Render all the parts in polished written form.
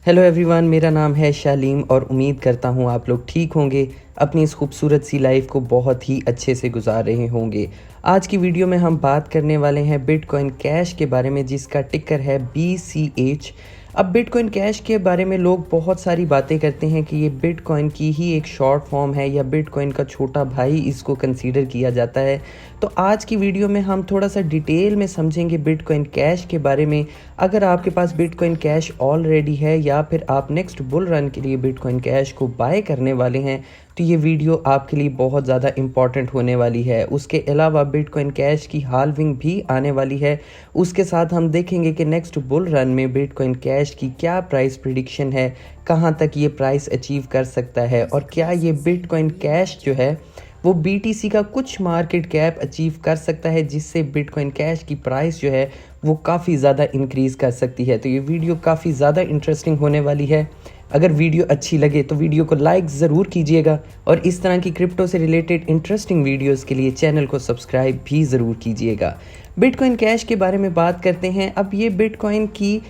Hello everyone, मेरा नाम है शालीम और उम्मीद करता हूँ आप लोग ठीक होंगे, अपनी इस खूबसूरत सी लाइफ को बहुत ही अच्छे से गुजार रहे होंगे। आज की वीडियो में हम बात करने वाले हैं बिटकॉइन कैश के बारे में, जिसका टिकर है BCH। अब बिटकॉइन कैश के बारे में लोग बहुत सारी बातें करते हैं कि ये बिटकॉइन की ही एक शॉर्ट फॉर्म है या बिटकॉइन का छोटा भाई इसको कंसीडर किया जाता है। तो आज की वीडियो में हम थोड़ा सा डिटेल में समझेंगे बिटकॉइन कैश के बारे में। अगर आपके पास बिटकॉइन कैश ऑलरेडी है या फिर आप नेक्स्ट बुल रन के लिए बिटकॉइन कैश को बाय करने वाले हैं तो ये वीडियो आपके लिए बहुत ज़्यादा इम्पॉर्टेंट होने वाली है। उसके अलावा बिटकॉइन कैश की हाल्विंग भी आने वाली है। उसके साथ हम देखेंगे कि नेक्स्ट बुल रन में बिटकॉइन कैश की क्या प्राइस प्रिडिक्शन है, कहाँ तक ये प्राइस अचीव कर सकता है और क्या ये बिटकॉइन कैश जो है वो BTC का कुछ मार्केट कैप अचीव कर सकता है, जिससे बिटकॉइन कैश की प्राइस जो है वो काफ़ी ज़्यादा इंक्रीज़ कर सकती है। तो ये वीडियो काफ़ी ज़्यादा इंटरेस्टिंग होने वाली है। अगर वीडियो अच्छी लगे तो वीडियो को लाइक ज़रूर कीजिएगा और इस तरह की क्रिप्टो से रिलेटेड इंटरेस्टिंग वीडियोस के लिए चैनल को सब्सक्राइब भी ज़रूर कीजिएगा। बिटकॉइन कैश के बारे में बात करते हैं। अब ये बिटकॉइन की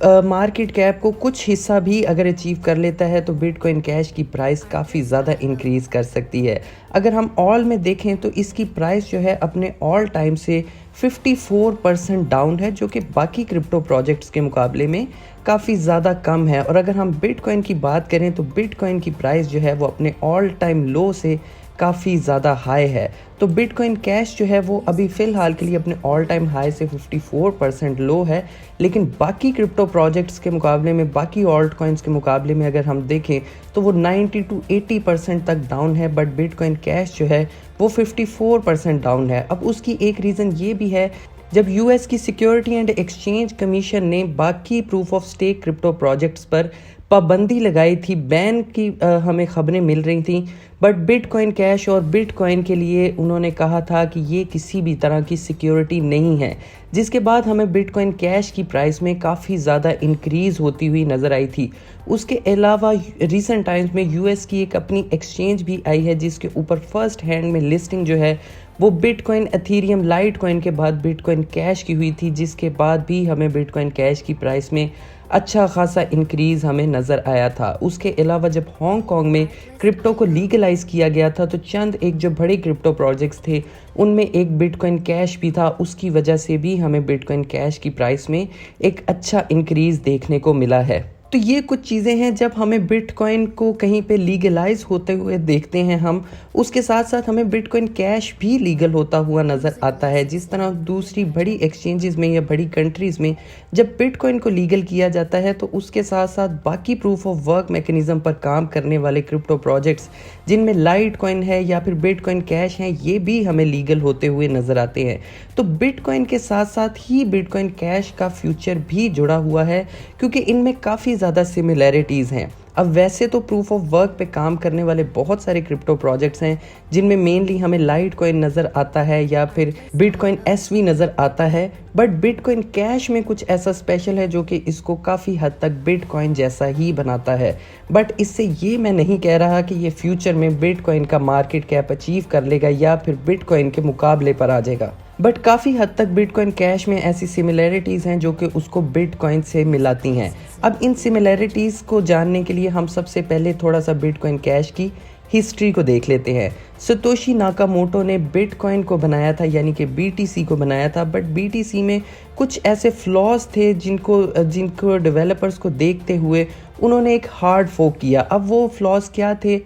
मार्केट कैप को कुछ हिस्सा भी अगर अचीव कर लेता है तो बिटकॉइन कैश की प्राइस काफ़ी ज़्यादा इंक्रीज़ कर सकती है। अगर हम ऑल में देखें तो इसकी प्राइस जो है अपने ऑल टाइम से 54% डाउन है, जो कि बाकी क्रिप्टो प्रोजेक्ट्स के मुकाबले में काफ़ी ज़्यादा कम है। और अगर हम बिटकॉइन की बात करें तो बिटकॉइन की प्राइस जो है वो अपने ऑल टाइम लो से काफ़ी ज़्यादा हाई है। तो बिटकॉइन कैश जो है वो अभी फ़िलहाल के लिए अपने ऑल टाइम हाई से 54% लो है, लेकिन बाकी क्रिप्टो प्रोजेक्ट्स के मुकाबले में, बाकी ऑल्ट कॉइन्स के मुकाबले में अगर हम देखें तो वो 90 to 80% तक डाउन है, बट बिटकॉइन कैश जो है वो 54% डाउन है। अब उसकी एक रीज़न ये भी है, जब US की सिक्योरिटी एंड एक्सचेंज कमीशन ने बाकी proof of stake crypto projects पर पाबंदी लगाई थी, बैन की हमें खबरें मिल रही थी, बट बिटकॉइन कैश और बिटकॉइन के लिए उन्होंने कहा था कि ये किसी भी तरह की सिक्योरिटी नहीं है, जिसके बाद हमें बिटकॉइन कैश की प्राइस में काफ़ी ज़्यादा इंक्रीज़ होती हुई नज़र आई थी। उसके अलावा रिसेंट टाइम्स में US की एक अपनी एक्सचेंज भी आई है, जिसके ऊपर फर्स्ट हैंड में लिस्टिंग जो है वो बिटकॉइन, एथेरियम, लाइट कॉइन के बाद बिटकॉइन कैश की हुई थी, जिसके बाद भी हमें बिटकॉइन कैश की प्राइस में अच्छा खासा इंक्रीज़ हमें नज़र आया था। उसके अलावा जब हांगकांग में क्रिप्टो को लीगलाइज़ किया गया था तो चंद एक जो बड़े क्रिप्टो प्रोजेक्ट्स थे उनमें एक बिटकॉइन कैश भी था। उसकी वजह से भी हमें बिटकॉइन कैश की प्राइस में एक अच्छा इंक्रीज़ देखने को मिला है। तो ये कुछ चीज़ें हैं जब हमें बिटकॉइन को कहीं पे लीगलाइज होते हुए देखते हैं हम, उसके साथ साथ हमें बिटकॉइन कैश भी लीगल होता हुआ नज़र आता है। जिस तरह दूसरी बड़ी एक्सचेंजेस में या बड़ी कंट्रीज़ में जब बिटकॉइन को लीगल किया जाता है तो उसके साथ साथ बाकी प्रूफ ऑफ वर्क मैकेनिज़्म पर काम करने वाले क्रिप्टो प्रोजेक्ट्स जिनमें लाइट कॉइन है या फिर बिटकॉइन कैश हैं, ये भी हमें लीगल होते हुए नज़र आते हैं। तो बिटकॉइन के साथ साथ ही बिटकॉइन कैश का फ्यूचर भी जुड़ा हुआ है, क्योंकि इनमें काफ़ी ज़्यादा सिमिलैरिटीज़ हैं। अब वैसे तो प्रूफ ऑफ वर्क पे काम करने वाले बहुत सारे क्रिप्टो प्रोजेक्ट्स हैं, जिनमें मेनली हमें लाइट कॉइन नज़र आता है या फिर बिटकॉइन SV नज़र आता है, बट बिटकॉइन कैश में कुछ ऐसा स्पेशल है जो कि इसको काफ़ी हद तक बिटकॉइन जैसा ही बनाता है। बट इससे ये मैं नहीं कह रहा कि ये फ्यूचर में बिटकॉइन का मार्केट कैप अचीव कर लेगा या फिर बिटकॉइन के मुकाबले पर आ जाएगा, बट काफ़ी हद तक बिटकॉइन कैश में ऐसी सिमिलैरिटीज़ हैं जो कि उसको बिटकॉइन से मिलाती हैं। अब इन सिमिलैरिटीज़ को जानने के लिए हम सबसे पहले थोड़ा सा बिटकॉइन कैश की हिस्ट्री को देख लेते हैं। सतोशी नाकामोटो ने बिटकॉइन को बनाया था, यानी कि BTC को बनाया था, बट BTC में कुछ ऐसे फ्लॉज थे जिनको डेवलपर्स को देखते हुए उन्होंने एक हार्ड फोक किया। अब वो फ्लॉज क्या थे?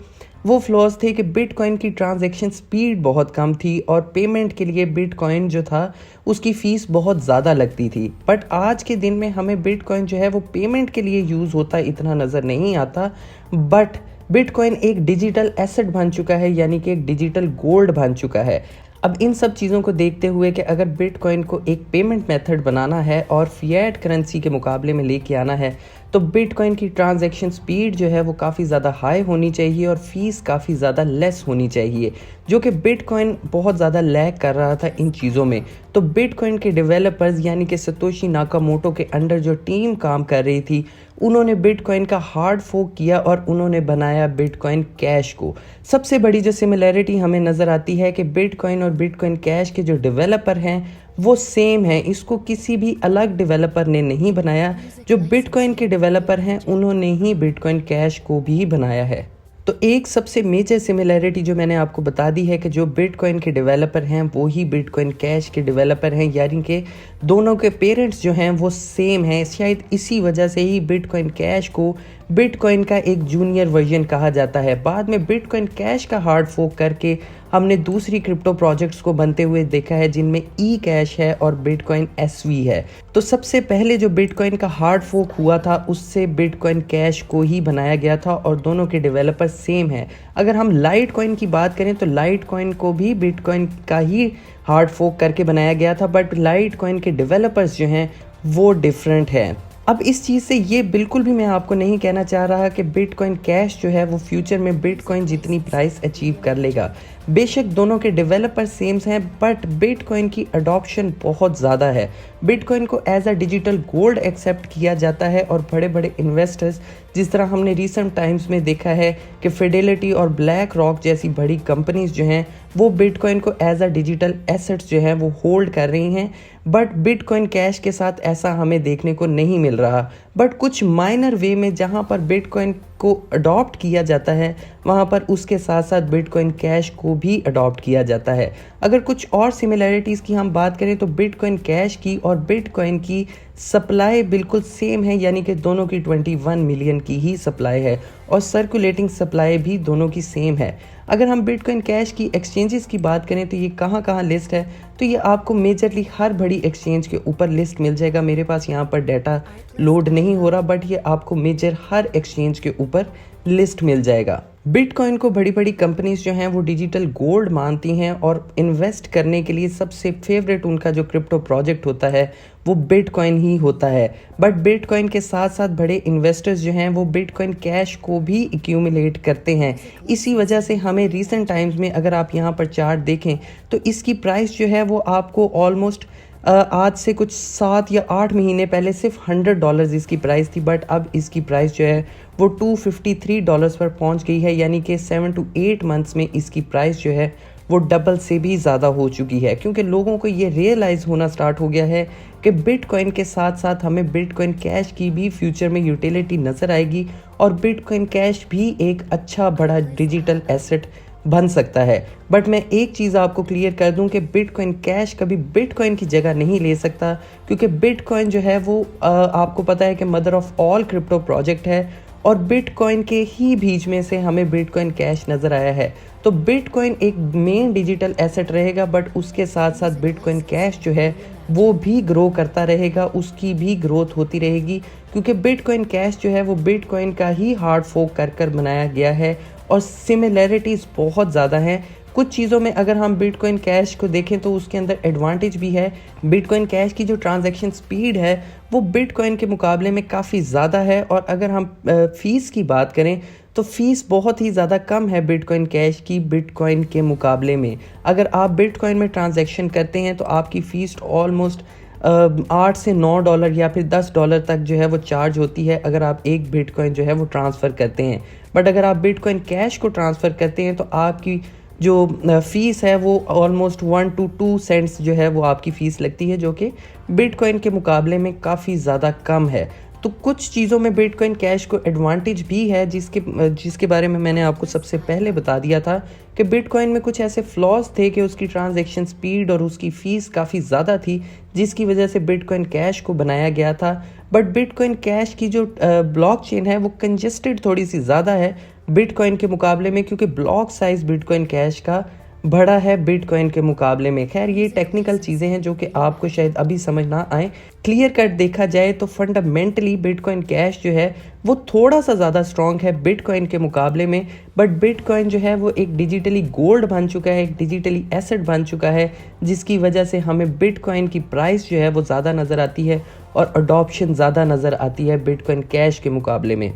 वो फ्लॉज थे कि बिटकॉइन की ट्रांजैक्शन स्पीड बहुत कम थी और पेमेंट के लिए बिटकॉइन जो था उसकी फ़ीस बहुत ज़्यादा लगती थी। बट आज के दिन में हमें बिटकॉइन जो है वो पेमेंट के लिए यूज़ होता इतना नज़र नहीं आता, बट बिटकॉइन एक डिजिटल एसेट बन चुका है, यानी कि एक डिजिटल गोल्ड बन चुका है। अब इन सब चीज़ों को देखते हुए कि अगर बिटकॉइन को एक पेमेंट मेथड बनाना है और फिएट करेंसी के मुकाबले में लेके आना है तो बिटकॉइन की ट्रांजैक्शन स्पीड जो है वो काफ़ी ज़्यादा हाई होनी चाहिए और फीस काफ़ी ज़्यादा लेस होनी चाहिए, जो कि बिटकॉइन बहुत ज़्यादा लैग कर रहा था इन चीज़ों में। तो बिटकॉइन के डेवलपर्स यानी कि सतोशी नाकामोटो के अंडर जो टीम काम कर रही थी उन्होंने बिटकॉइन का हार्ड फोक किया और उन्होंने बनाया बिटकॉइन कैश को। सबसे बड़ी जो सिमिलैरिटी हमें नज़र आती है कि बिटकॉइन और बिटकॉइन कैश के जो डेवलपर हैं वो सेम है, इसको किसी भी अलग डेवलपर ने नहीं बनाया। जो बिटकॉइन के डेवलपर हैं उन्होंने ही बिटकॉइन कैश को भी बनाया है। तो एक सबसे मेजर सिमिलैरिटी जो मैंने आपको बता दी है कि जो बिटकॉइन के डेवलपर हैं वो ही बिटकॉइन कैश के डेवलपर हैं, यानी कि दोनों के पेरेंट्स जो हैं वो सेम हैं। शायद इसी वजह से ही बिटकॉइन कैश को बिटकॉइन का एक जूनियर वर्जन कहा जाता है। बाद में बिटकॉइन कैश का हार्ड फोक करके हमने दूसरी क्रिप्टो प्रोजेक्ट्स को बनते हुए देखा है जिनमें ई कैश है और बिटकॉइन एसवी है। तो सबसे पहले जो बिटकॉइन का हार्ड फोक हुआ था उससे बिटकॉइन कैश को ही बनाया गया था और दोनों के डेवलपर सेम है। अगर हम लाइट कॉइन की बात करें तो लाइट कॉइन को भी बिटकॉइन का ही हार्ड फोक करके बनाया गया था, बट लाइट कॉइन के डेवलपर्स जो हैं वो डिफरेंट हैं। अब इस चीज़ से ये बिल्कुल भी मैं आपको नहीं कहना चाह रहा कि बिटकॉइन कैश जो है वो फ्यूचर में बिटकॉइन जितनी प्राइस अचीव कर लेगा। बेशक दोनों के डेवलपर सेम्स हैं, बट बिटकॉइन की अडॉप्शन बहुत ज़्यादा है। बिटकॉइन को as a digital gold accept किया जाता है और बड़े बड़े इन्वेस्टर्स, जिस तरह हमने रिसेंट टाइम्स में देखा है कि फिडेलिटी और ब्लैक रॉक जैसी बड़ी कंपनीज जो हैं वो बिटकॉइन को एज अ डिजिटल एसेट्स जो है वो होल्ड कर रही हैं। बट बिटकॉइन कैश के साथ ऐसा हमें देखने को नहीं मिल रहा। बट कुछ माइनर वे में जहां पर बिटकॉइन को अडॉप्ट किया जाता है वहां पर उसके साथ साथ बिटकॉइन कैश को भी अडॉप्ट किया जाता है। अगर कुछ और सिमिलैरिटीज़ की हम बात करें तो बिटकॉइन कैश की और बिटकॉइन की सप्लाई बिल्कुल सेम है, यानी कि दोनों की 21 मिलियन की ही सप्लाई है और सर्कुलेटिंग सप्लाई भी दोनों की सेम है। अगर हम बिटकॉइन कैश की एक्सचेंजेस की बात करें तो ये कहाँ कहाँ लिस्ट है, तो ये आपको मेजरली हर बड़ी एक्सचेंज के ऊपर लिस्ट मिल जाएगा। मेरे पास यहाँ पर डाटा लोड नहीं हो रहा, बट ये आपको मेजर हर एक्सचेंज के ऊपर लिस्ट मिल जाएगा। बिटकॉइन को बड़ी बड़ी कंपनीज जो हैं वो डिजिटल गोल्ड मानती हैं और इन्वेस्ट करने के लिए सबसे फेवरेट उनका जो क्रिप्टो प्रोजेक्ट होता है वो बिटकॉइन ही होता है। बट बिटकॉइन के साथ साथ बड़े इन्वेस्टर्स जो हैं वो बिटकॉइन कैश को भी एक्यूमुलेट करते हैं। इसी वजह से हमें रिसेंट टाइम्स में अगर आप यहाँ पर चार्ट देखें तो इसकी प्राइस जो है वो आपको ऑलमोस्ट आज से कुछ 7 या 8 महीने पहले सिर्फ $100 इसकी प्राइस थी, बट अब इसकी प्राइस जो है वो $253 पर पहुंच गई है, यानी कि 7 to 8 मंथ्स में इसकी प्राइस जो है वो डबल से भी ज़्यादा हो चुकी है। क्योंकि लोगों को ये रियलाइज़ होना स्टार्ट हो गया है कि बिटकॉइन के साथ साथ हमें बिटकॉइन कैश की भी फ्यूचर में यूटिलिटी नज़र आएगी और बिटकॉइन कैश भी एक अच्छा बड़ा डिजिटल एसेट बन सकता है। बट मैं एक चीज़ आपको क्लियर कर दूं कि बिटकॉइन कैश कभी बिटकॉइन की जगह नहीं ले सकता, क्योंकि बिटकॉइन जो है वो आपको पता है कि mother of all crypto project है और बिटकॉइन के ही बीच में से हमें बिटकॉइन कैश नज़र आया है। तो बिटकॉइन एक मेन डिजिटल एसेट रहेगा, बट उसके साथ साथ बिटकॉइन कैश जो है वो भी ग्रो करता रहेगा, उसकी भी ग्रोथ होती रहेगी, क्योंकि बिटकॉइन कैश जो है वो बिटकॉइन का ही हार्ड फोक कर बनाया गया है और सिमिलैरिटीज़ बहुत ज़्यादा हैं। कुछ चीज़ों में अगर हम बिटकॉइन कैश को देखें तो उसके अंदर एडवांटेज भी है। बिटकॉइन कैश की जो ट्रांजैक्शन स्पीड है वो बिटकॉइन के मुकाबले में काफ़ी ज़्यादा है, और अगर हम फ़ीस की बात करें तो फ़ीस बहुत ही ज़्यादा कम है बिटकॉइन कैश की बिटकॉइन के मुकाबले में। अगर आप बिटकॉइन में ट्रांजैक्शन करते हैं तो आपकी फ़ीस ऑलमोस्ट $8 से $9 या फिर $10 तक जो है वो चार्ज होती है अगर आप एक बिटकॉइन जो है वो ट्रांसफ़र करते हैं। बट अगर आप बिटकॉइन कैश को ट्रांसफ़र करते हैं तो आपकी जो फ़ीस है वो ऑलमोस्ट 1 to 2 सेंट्स जो है वो आपकी फ़ीस लगती है, जो कि बिटकॉइन के मुकाबले में काफ़ी ज़्यादा कम है। तो कुछ चीज़ों में बिटकॉइन कैश को एडवांटेज भी है जिसके बारे में मैंने आपको सबसे पहले बता दिया था कि बिटकॉइन में कुछ ऐसे फ्लॉज थे कि उसकी ट्रांजैक्शन स्पीड और उसकी फ़ीस काफ़ी ज़्यादा थी, जिसकी वजह से बिटकॉइन कैश को बनाया गया था। बट बिटकॉइन कैश की जो ब्लॉकचेन है वो कंजेस्टेड थोड़ी सी ज़्यादा है बिटकॉइन के मुकाबले में, क्योंकि ब्लॉक साइज़ बिटकॉइन कैश का बड़ा है बिटकॉइन के मुकाबले में। खैर ये टेक्निकल चीज़ें हैं जो कि आपको शायद अभी समझ ना आए। क्लियर कट देखा जाए तो फंडामेंटली बिटकॉइन कैश जो है वो थोड़ा सा ज़्यादा स्ट्रॉन्ग है बिटकॉइन के मुकाबले में, बट बिटकॉइन जो है वो एक डिजिटली गोल्ड बन चुका है, एक डिजिटली एसेट बन चुका है, जिसकी वजह से हमें बिटकॉइन की प्राइस जो है वो ज़्यादा नज़र आती है और अडॉप्शन ज़्यादा नज़र आती है बिटकॉइन कैश के मुकाबले में।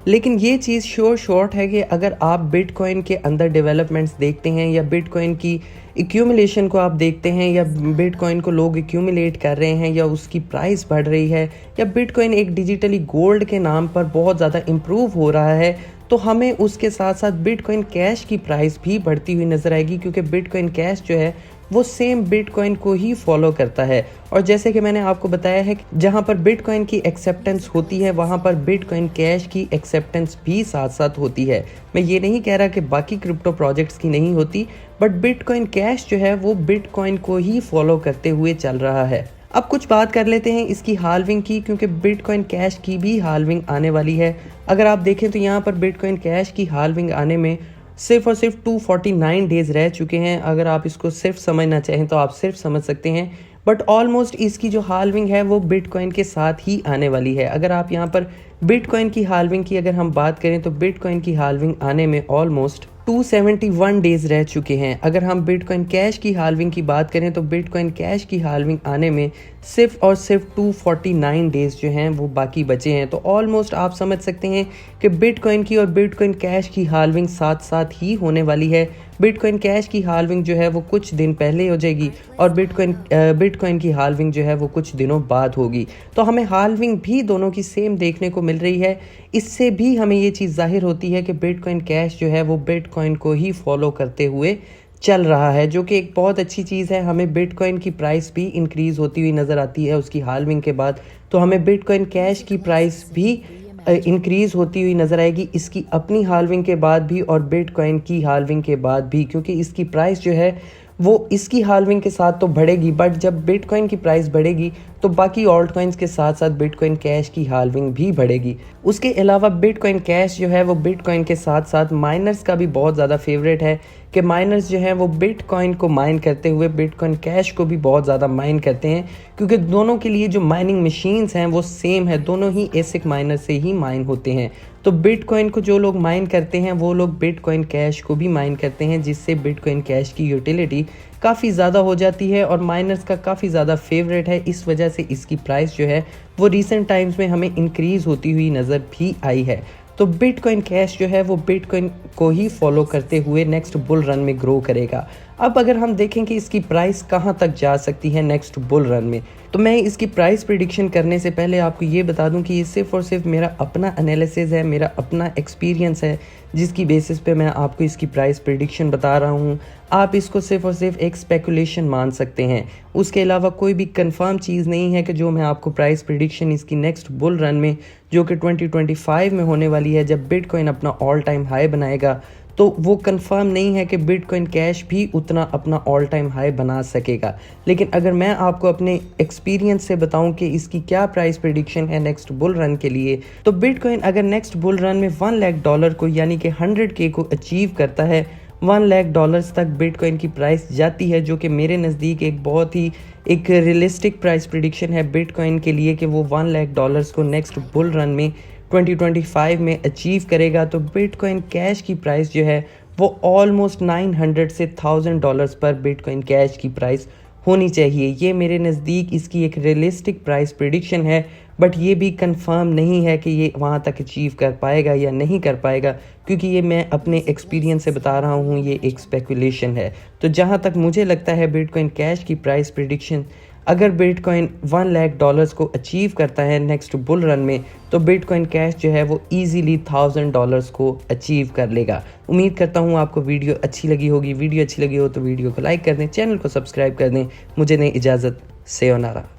लेकिन ये चीज़ शॉर्ट है कि अगर आप बिटकॉइन के अंदर डेवलपमेंट्स देखते हैं या बिटकॉइन की एक्यूमुलेशन को आप देखते हैं या बिटकॉइन को लोग एक्यूमुलेट कर रहे हैं या उसकी प्राइस बढ़ रही है या बिटकॉइन एक डिजिटली गोल्ड के नाम पर बहुत ज़्यादा इम्प्रूव हो रहा है, तो हमें उसके साथ साथ बिटकॉइन कैश की प्राइस भी बढ़ती हुई नज़र आएगी, क्योंकि बिटकॉइन कैश जो है वो सेम बिटकॉइन को ही फॉलो करता है। और जैसे कि मैंने आपको बताया है, जहां पर बिटकॉइन की एक्सेप्टेंस होती है वहां पर बिटकॉइन कैश की एक्सेप्टेंस भी साथ साथ होती है। मैं ये नहीं कह रहा कि बाकी क्रिप्टो प्रोजेक्ट्स की नहीं होती, बट बिटकॉइन कैश जो है वो बिटकॉइन को ही फॉलो करते हुए चल रहा है। अब कुछ बात कर लेते हैं इसकी हाल्विंग की, क्योंकि बिटकॉइन कैश की भी हाल्विंग आने वाली है। अगर आप देखें तो यहाँ पर बिटकॉइन कैश की हाल्विंग आने में सिर्फ और सिर्फ 249 डेज रह चुके हैं। अगर आप इसको सिर्फ समझना चाहें तो आप सिर्फ समझ सकते हैं, बट ऑलमोस्ट इसकी जो हाल्विंग है वो बिटकॉइन के साथ ही आने वाली है। अगर आप यहाँ पर बिटकॉइन की हाल्विंग की अगर हम बात करें तो बिटकॉइन की हाल्विंग आने में ऑलमोस्ट 271 डेज रह चुके हैं। अगर हम बिटकॉइन कैश की हाल्विंग की बात करें तो बिटकॉइन कैश की हाल्विंग आने में सिर्फ और सिर्फ 249 डेज जो हैं वो बाकी बचे हैं। तो ऑलमोस्ट आप समझ सकते हैं कि बिटकॉइन की और बिटकॉइन कैश की हाल्विंग साथ साथ ही होने वाली है। बिटकॉइन कैश की हाल्विंग जो है वो कुछ दिन पहले हो जाएगी और बिटकॉइन की हाल्विंग जो है वो कुछ दिनों बाद होगी। तो हमें हाल्विंग भी दोनों की सेम देखने को मिल रही है। इससे भी हमें ये चीज़ जाहिर होती है कि बिटकॉइन कैश जो है वो बिटकॉइन को ही फॉलो करते हुए चल रहा है, जो कि एक बहुत अच्छी चीज़ है। हमें बिटकॉइन की प्राइस भी इंक्रीज़ होती हुई नज़र आती है उसकी हाल्विंग के बाद, तो हमें बिटकॉइन कैश की प्राइस भी इंक्रीज़ होती हुई नज़र आएगी इसकी अपनी हाल्विंग के बाद भी और बिटकॉइन की हाल्विंग के बाद भी, क्योंकि इसकी प्राइस जो है वो इसकी हाल्विंग के साथ तो बढ़ेगी, बट जब बिटकॉइन की प्राइस बढ़ेगी तो बाकी ऑल्ट कॉइन्स के साथ साथ बिटकॉइन कैश की हाल्विंग भी बढ़ेगी। उसके अलावा बिटकॉइन कैश जो है वो बिटकॉइन के साथ साथ माइनर्स का भी बहुत ज़्यादा फेवरेट है, कि माइनर्स जो हैं वो बिटकॉइन को माइन करते हुए बिटकॉइन कैश को भी बहुत ज़्यादा माइन करते हैं, क्योंकि दोनों के लिए जो माइनिंग मशीन्स हैं वो सेम है, दोनों ही एसिक माइनर से ही माइन होते हैं। तो बिटकॉइन को जो लोग माइन करते हैं वो लोग बिटकॉइन कैश को भी माइन करते हैं, जिससे बिटकॉइन कैश की यूटिलिटी काफ़ी ज़्यादा हो जाती है और माइनर्स का काफ़ी ज़्यादा फेवरेट है। इस वजह से इसकी प्राइस जो है वो रीसेंट टाइम्स में हमें इंक्रीज़ होती हुई नज़र भी आई है। तो बिटकॉइन कैश जो है वो बिटकॉइन को ही फॉलो करते हुए नेक्स्ट बुल रन में ग्रो करेगा। अब अगर हम देखें कि इसकी प्राइस कहाँ तक जा सकती है नेक्स्ट बुल रन में, तो मैं इसकी प्राइस प्रिडिक्शन करने से पहले आपको ये बता दूं कि ये सिर्फ और सिर्फ मेरा अपना एनालिसिस है, मेरा अपना एक्सपीरियंस है, जिसकी बेसिस पे मैं आपको इसकी प्राइस प्रिडिक्शन बता रहा हूँ। आप इसको सिर्फ और सिर्फ एक स्पेकुलेशन मान सकते हैं, उसके अलावा कोई भी कंफर्म चीज़ नहीं है कि जो मैं आपको प्राइस प्रिडिक्शन इसकी नेक्स्ट बुल रन में जो कि 2025 में होने वाली है, जब बिटकॉइन अपना ऑल टाइम हाई बनाएगा, तो वो कंफर्म नहीं है कि बिटकॉइन कैश भी उतना अपना ऑल टाइम हाई बना सकेगा। लेकिन अगर मैं आपको अपने एक्सपीरियंस से बताऊं कि इसकी क्या प्राइस प्रेडिक्शन है नेक्स्ट बुल रन के लिए, तो बिटकॉइन अगर नेक्स्ट बुल रन में $1 लाख को यानी कि 100K को अचीव करता है, $1 लाख तक बिटकॉइन की प्राइस जाती है, जो कि मेरे नज़दीक एक बहुत ही एक रियलिस्टिक प्राइस प्रेडिक्शन है बिटकॉइन के लिए कि वो $1 लाख को नेक्स्ट बुल रन में 2025 में अचीव करेगा। तो बिटकॉइन कैश की प्राइस जो है वो ऑलमोस्ट $900 से $1000 पर बिटकॉइन कैश की प्राइस होनी चाहिए। ये मेरे नज़दीक इसकी एक रियलिस्टिक प्राइस प्रेडिक्शन है, बट ये भी कंफर्म नहीं है कि ये वहाँ तक अचीव कर पाएगा या नहीं कर पाएगा, क्योंकि ये मैं अपने एक्सपीरियंस से बता रहा हूँ, ये एक स्पेकुलेशन है। तो जहाँ तक मुझे लगता है बिटकॉइन कैश की प्राइस प्रेडिक्शन, अगर बिटकॉइन $1 लाख को अचीव करता है नेक्स्ट बुल रन में, तो बिटकॉइन कैश जो है वो इजीली $1000 को अचीव कर लेगा। उम्मीद करता हूँ आपको वीडियो अच्छी लगी होगी। वीडियो अच्छी लगी हो तो वीडियो को लाइक कर दें, चैनल को सब्सक्राइब कर दें। मुझे दें इजाज़त, सेयोनारा।